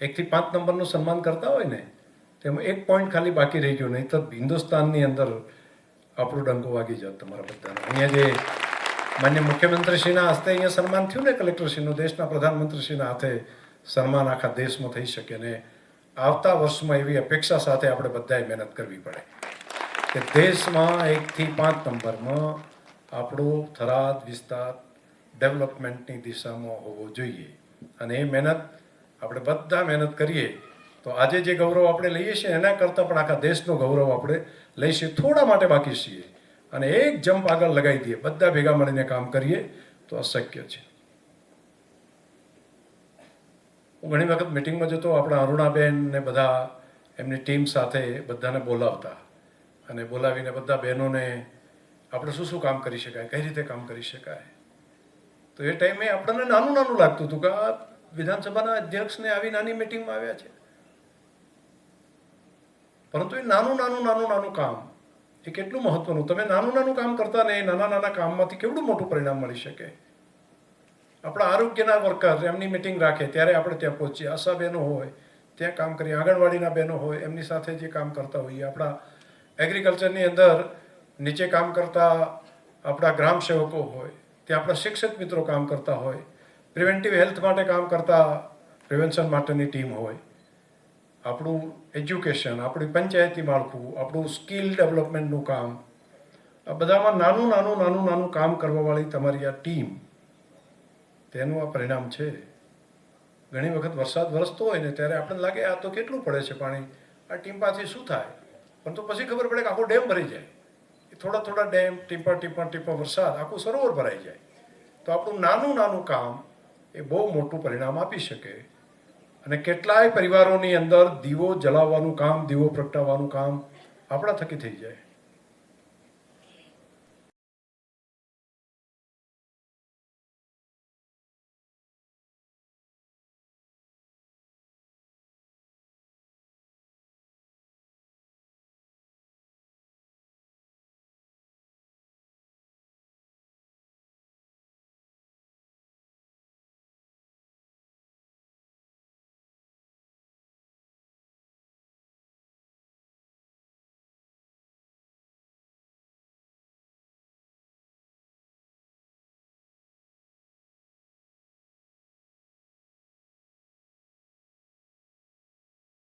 1 થી 5 નંબરનું સન્માન કરતા હોય ને તેમાં 1 પોઈન્ટ ખાલી બાકી રહી ગયો, નહીં તો હિન્દુસ્તાનની અંદર આપણો ડંકો વાગી જાત તમારા બધાનો. અહીંયા જે માન્ય મુખ્યમંત્રીશ્રીના હસ્તે અહીંયા સન્માન થયું ને કલેક્ટરશ્રીનું, દેશના પ્રધાનમંત્રીશ્રીના હાથે સન્માન આખા દેશમાં થઈ શકે ને આવતા વર્ષમાં એવી અપેક્ષા સાથે આપણે બધાએ મહેનત કરવી પડે કે દેશમાં 1 થી 5 નંબરમાં આપણો થરાદ વિસ્તાર ડેવલપમેન્ટની દિશામાં હોવો જોઈએ. અને એ મહેનત આપણે બધા મહેનત કરીએ તો આજે જે ગૌરવ આપણે લઈએ છીએ એના કરતાં પણ આખા દેશનું ગૌરવ આપણે લઈશું. થોડા માટે બાકી છીએ અને એક જમ્પ આગળ લગાવી દઈએ, બધા ભેગા મળીને કામ કરીએ તો અશક્ય છે. હું ઘણી વખત મિટિંગમાં જતો, આપણા અરુણાબેન ને બધા એમની ટીમ સાથે બધાને બોલાવતા અને બોલાવીને બધા બહેનોને આપણે શું શું કામ કરી શકાય, કઈ રીતે કામ કરી શકાય. તો એ ટાઈમે આપણને નાનું નાનું લાગતું હતું કે આ વિધાનસભાના અધ્યક્ષને આવી નાની મિટિંગમાં આવ્યા છે, પરંતુ એ નાનું કામ એ કેટલું મહત્વનું. તમે નાનું કામ કરતા ને એ નાના કામમાંથી કેવડું મોટું પરિણામ મળી શકે. આપણા આરોગ્યના વર્કર એમની મિટિંગ રાખે ત્યારે આપણે ત્યાં પહોંચીએ, આશા બહેનો હોય ત્યાં કામ કરીએ, આંગણવાડીના બહેનો હોય એમની સાથે જે કામ કરતા હોઈએ, આપણા એગ્રીકલ્ચરની અંદર નીચે કામ કરતા આપણા ગ્રામ સેવકો હોય, ત્યાં આપણા શિક્ષક મિત્રો કામ કરતા હોય, પ્રિવેન્ટિવ હેલ્થ માટે કામ કરતા પ્રિવેન્શન માટેની ટીમ હોય, આપણું એજ્યુકેશન, આપણી પંચાયતી માળખું, આપણું સ્કિલ ડેવલપમેન્ટનું કામ, આ બધામાં નાનું કામ કરવાવાળી તમારી આ ટીમ, તેનું આ પરિણામ છે. ઘણી વખત વરસાદ વરસતો હોય ને ત્યારે આપણને લાગે આ તો કેટલું પડે છે પાણી, આ ટીમ પાછી શું થાય, પણ તો પછી ખબર પડે કે આખો ડેમ ભરી જાય. એ થોડા ડેમ, ટીપા વરસાદ આખું સરોવર ભરાઈ જાય. તો આપણું નાનું કામ એ બહુ મોટું પરિણામ આપી શકે. અને કેટલાય પરિવારોની અંદર દીવો જલાવવાનું કામ, દીવો પ્રગટાવવાનું કામ આપણા થકી થઈ જાય.